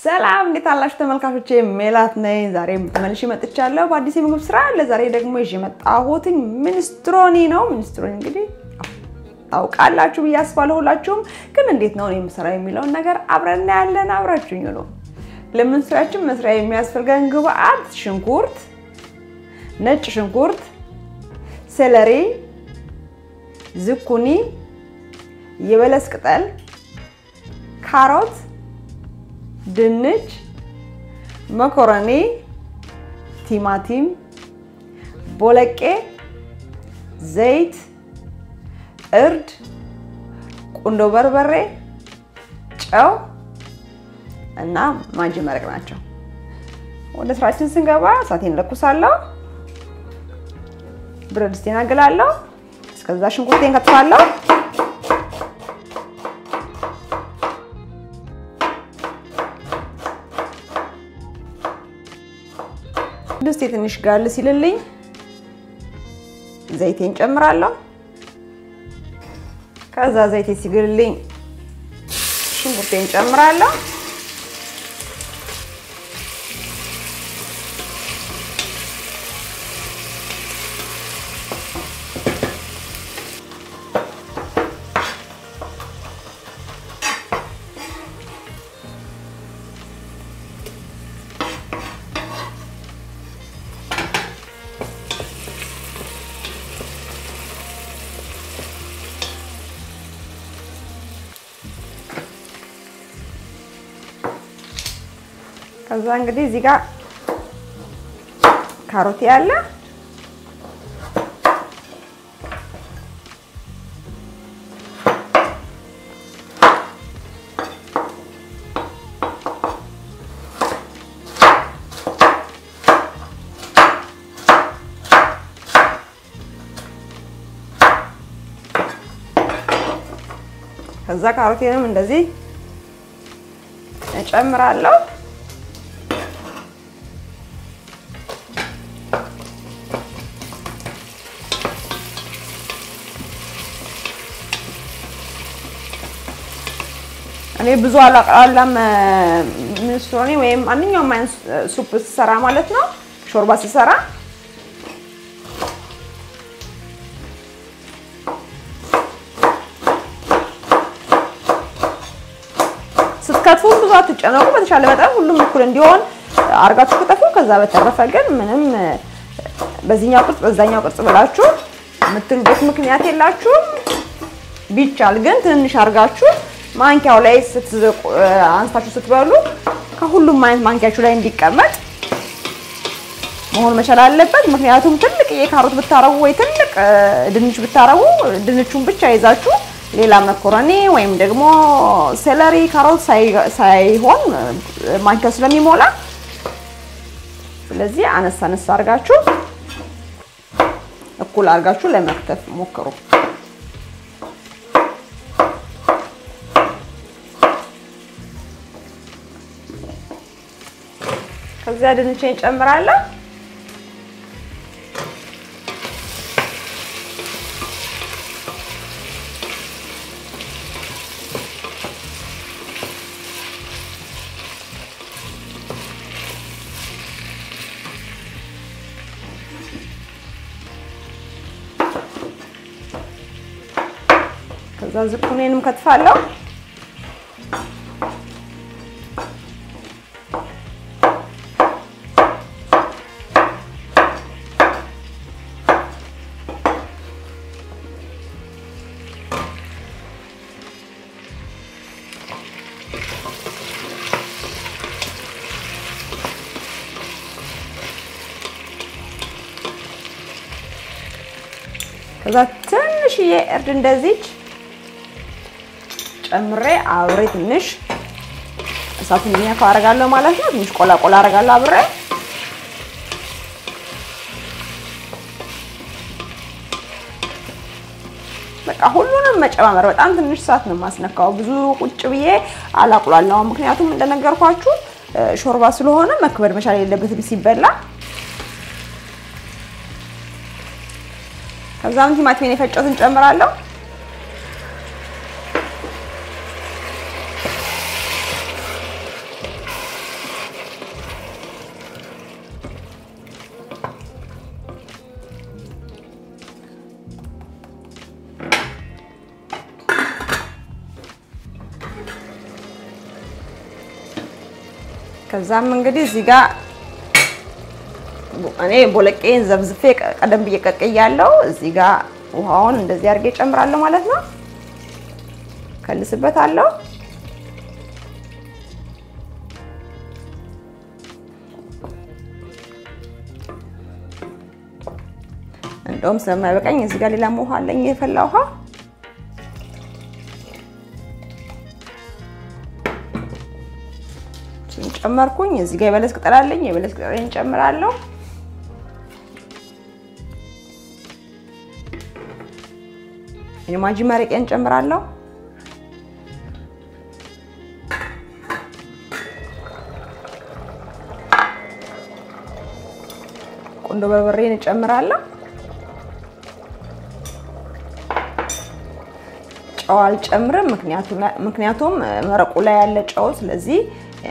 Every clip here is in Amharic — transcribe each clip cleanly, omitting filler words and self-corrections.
ሰላም እንዴት አላችሁ ተመልካቾቼ ሜላት ነኝ ዛሬም ተመልሼ መጥቻለሁ በአዲስ የምግብ ስራ ለዛሬ ደግሞ ይዤ መጣሁት ሚንስትሮኒ ነው ሚንስትሮኒ እንግዲህ ታውቃላችሁ ብያስባለሁ ሁላችሁም ግን እንዴት ነው የምሰራው የሚለው ነገር አብረን ያለን አብራችሁኝ ነው ለምንስራችን መስሪያ የሚያስፈልገን ግብአት ሽንኩርት ነጭ ሽንኩርት ሴለሪ ዝኩኒ የበለስ ቅጠል ካሮት ድንች መኮረኒ ቲማቲም ቦለቄ ዘይት እርድ ቁንዶ በርበሬ ጨው እና ማጂ መረቅ ናቸው ወደ ስራችን ስንገባ እሳቴን ለኩሳለሁ ብረት ድስቴን አገላለሁ እስከዛ ሽንኩርቴን ከትፋለሁ ድስቴ ትንሽ ጋል ሲልልኝ ዘይቴን ጨምራለሁ ከዛ ዘይቴ ሲግልልኝ ሽንኩርቴን ጨምራለሁ ከዛ እንግዲህ እዚህ ጋር ካሮት ያለ ከዛ ካሮቴንም እንደዚህ እጨምራለሁ እኔ ብዙ አላቀላም ሚንስትሮኒ ወይም አንኛው ማይን ሱፕ ሲሰራ ማለት ነው ሾርባ ሲሰራ ስትከትፉ ብዙ አትጨነቁ በተሻለ መጠን ሁሉም እኩል እንዲሆን አርጋችሁ ከተፉ ከዛ በተረፈ ግን ምንም በዚህኛው ቅርጽ በዛኛው ቅርጽ ብላችሁ የምትሉበት ምክንያት የላችሁም ቢቻል ግን ትንሽ አርጋችሁ ማንኪያው ላይ አንስታችሁ ስትበሉ ከሁሉም ማይን ማንኪያችሁ ላይ እንዲቀመጥ መሆን መቻል አለበት ምክንያቱም ትልቅ የካሮት ብታረጉ ወይ ትልቅ ድንች ብታረጉ ድንቹን ብቻ ይዛችሁ ሌላ መኮረኒ ወይም ደግሞ ሴለሪ ካሮት ሳይሆን ማንኪያው ስለሚሞላ ስለዚህ አነሳ አርጋችሁ እኩል አርጋችሁ ለመክተፍ ሞክሩ ከዛ ድንቼን ጨምራለሁ ከዛ ዝኩኔንም ከትፋለሁ ከዛ ትንሽዬ እርድ እንደዚህ ጨምሬ አብሬ ትንሽ እሳቱን እንዲነካው አደርጋለሁ ማለት ነው ትንሽ ቆላ አደርጋለሁ አብሬ በቃ ሁሉንም መጨማመር በጣም ትንሽ ሰዓት ነው ማስነካው ብዙ ቁጭ ብዬ አላቁላላው ምክንያቱም እንደነገርኳችሁ ሾርባ ስለሆነ መክበድ መቻል የለበትም ሲበላ ከዛም ቲማቲሜን የፈጨሁትን ጨምራለሁ ከዛም እንግዲህ እዚህ ጋር እኔ ቦለቄን ዘብዝፌ ቀደም ብዬ ቀቅያለሁ እዚህ ጋር ውሃውን እንደዚህ አድርጌ ጨምራለሁ ማለት ነው ከልስበታለሁ እንደውም ስለማይበቃኝ እዚህ ጋር ሌላ ውሃ አለኝ የፈላ ውሃ ጨመርኩኝ እዚህ ጋር የበለስ ቅጠል አለኝ የበለስ ቅጠልን ጨምራለሁ የማጂ መረቄን ጨምራለሁ ቆንጆ በርበሬን ጨምራለሁ ጨው አልጨምርም ምክንያቱም መረቁ ላይ ያለ ጨው ስለዚህ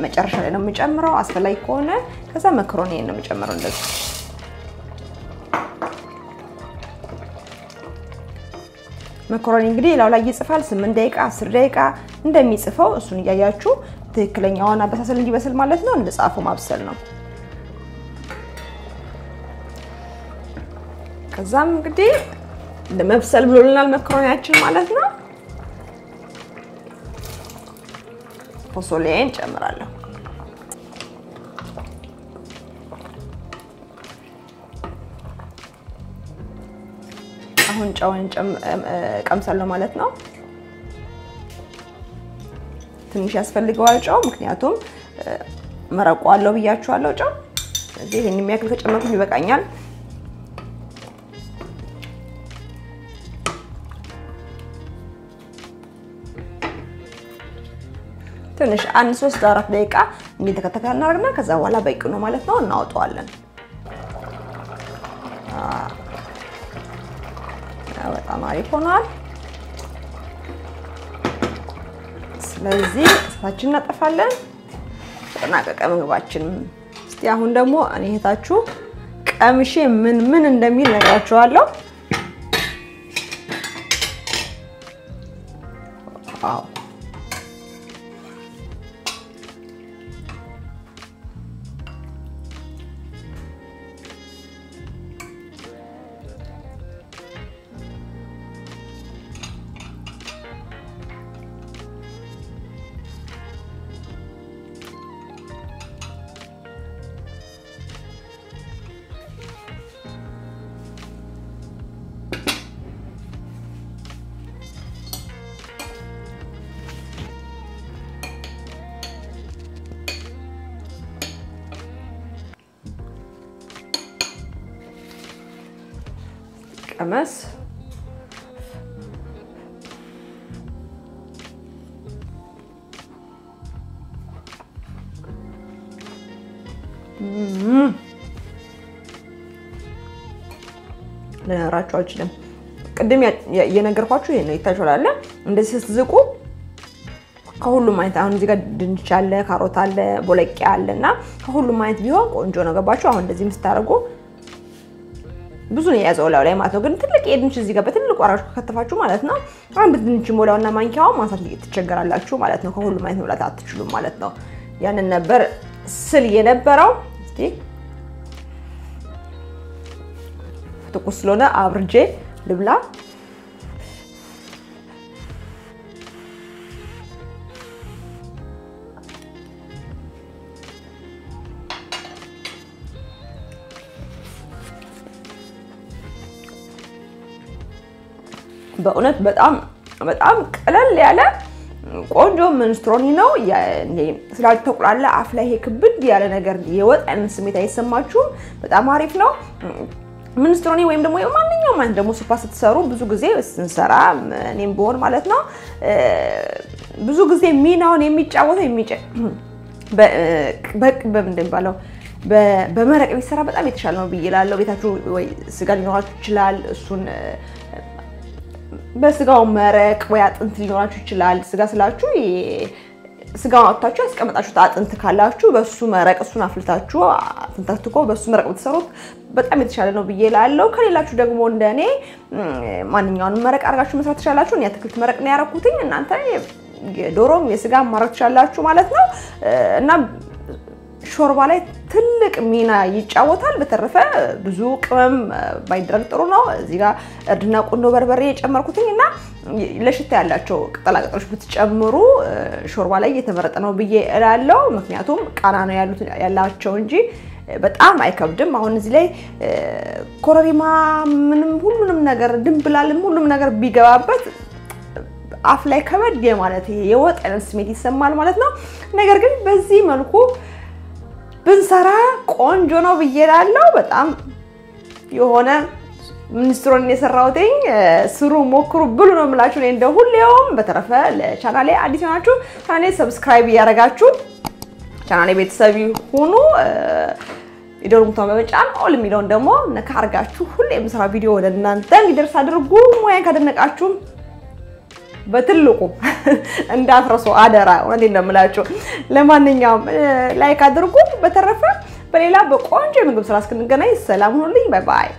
መጨረሻ ላይ ነው የምጨምረው አስፈላጊ ከሆነ ከዛ መክሮኒን ነው የምጨምረው እንደዚህ መክሮኒ እንግዲህ ላው ላይ ይጽፋል 8 ደቂቃ 10 ደቂቃ እንደሚጽፈው እሱን ያያያችሁ ትክክለኛውን አበሳሰል እንዲበስል ማለት ነው እንደጻፈው ማብሰል ነው ከዛም እንግዲህ ለመብሰል ብሎልናል መክሮኒያችን ማለት ነው ፎሶሌን ጨምራለሁ አሁን ጨውን ቀምሳለሁ ማለት ነው ትንሽ ያስፈልገዋል ጨው ምክንያቱም መረቁ አለው ብያችኋለሁ ጨው ስለዚህ ይሄን የሚያክል ከጨመርኩኝ ይበቃኛል ትንሽ 3-4 ደቂቃ እንዲተከተከ እናደርግና ከዛ በኋላ በቂ ነው ማለት ነው እናወጣዋለን በጣም አሪፍ ሆኗል ስለዚህ እሳታችንን እናጠፋለን ተጠናቀቀ ምግባችን እስቲ አሁን ደግሞ እኔ እህታችሁ ቀምሼ ምን እንደሚል ነግራችኋለሁ አዎ ቀመስ ለራችሁ አልችልም ቅድም የነገርኳችሁ ይሄ ነው ይታችኋል እንደዚህ ስትዝቁ ከሁሉም አይነት አሁን እዚህ ጋር ድንች አለ ካሮት አለ ቦለቄ አለና ከሁሉም አይነት ቢሆን ቆንጆ ነው ገባችሁ አሁን እንደዚህ መስታረጉ ብዙ ነው ያዘው ላይ ማለት ነው ግን ትልቅ የድንች እዚህ ጋር በትልቁ አራሽ ከተፋችሁ ማለት ነው አንድ ድንች ሞላውና ማንኪያው ማንሳት ትቸገራላችሁ ማለት ነው ከሁሉም አይነት መብላት አትችሉም ማለት ነው ያንን ነበር ስል የነበረው እስቲ ትኩስ ስለሆነ አብርጄ ልብላ በእውነት በጣም ቀለል ያለ ቆንጆ ሚንስትሮኒ ነው ስላልተቆላለ አፍ ላይ ክብድ ያለ ነገር የወጣን ስሜት አይሰማችሁም በጣም አሪፍ ነው ሚንስትሮኒ ወይም ደግሞ ማንኛውም ማለት ደግሞ ሱፓ ስትሰሩ ብዙ ጊዜ ስንሰራ እኔም ቦር ማለት ነው ብዙ ጊዜ ሚናውን የሚጫወተው በምንድን ባለው በመረቅ ቢሰራ በጣም የተሻለ ነው ብዬላለሁ ቤታችሁ ወይ ስጋ ሊኖራችሁ ይችላል እሱን በስጋው መረቅ ወይ አጥንት ሊኖራችሁ ይችላል ስጋ ስላችሁ ስጋው አጣጣችሁ ያስቀመጣችሁት አጥንት ካላችሁ በሱ መረቅ እሱን አፍልታችሁ አጥንታችሁ በሱ መረቅ ብትሰሩት በጣም የተሻለ ነው ብዬላለሁ ከሌላችሁ ደግሞ እንደኔ ማንኛውንም መረቅ አርጋችሁ መስራት ትችላላችሁ እኔ ያትክልት መረቅ ነው ያረኩትኝ እናንተ የዶሮም የስጋ ማረቅ ትችላላችሁ ማለት ነው እና ሾርባ ላይ ትልቅ ሚና ይጫወታል በተረፈ ብዙ ቅመም ባይደረግ ጥሩ ነው እዚህ ጋር እርድና ቁንዶ በርበሬ የጨመርኩትኝና ለሽታ ያላቸው ቅጠላቅጠሎች ብትጨምሩ ሾርባ ላይ የተመረጠ ነው ብዬ እላለሁ ምክንያቱም ቃና ነው ያላቸው እንጂ በጣም አይከብድም አሁን እዚህ ላይ ኮረሪማ ምንም ሁሉንም ነገር ድንብላልም ሁሉም ነገር ቢገባበት አፍ ላይ ከበድ ማለት የወጥ አይነት ስሜት ይሰማል ማለት ነው ነገር ግን በዚህ መልኩ ብንሰራ ቆንጆ ነው ብዬላለሁ በጣም የሆነ ሚንስትሮኒ የሰራውትኝ ስሩ ሞክሩ ብሉ ነው የምላችሁ እኔ እንደው ሁሌም በተረፈ ለቻናሌ አዲስ ናችሁ ቻናሌ ሰብስክራይብ ያረጋችሁ ቻናሌ ቤተሰብ ሁኑ ይደርሙታ በመጫን ኦል ሚሊዮን ደግሞ ነካ አርጋችሁ ሁሌ የምሰራ ቪዲዮ ወደ እናንተ እንዲደርስ አድርጉ ሙያን ካደነቃችሁ በትልቁ እንዳትረሱ አደራ ወንዴ እንደምላችሁ ለማንኛውም ላይክ አድርጉ በተረፈ በሌላ በቆንጆ ምግብ ስራ እስክንገናኝ ሰላም ሁኑልኝ ባይ ባይ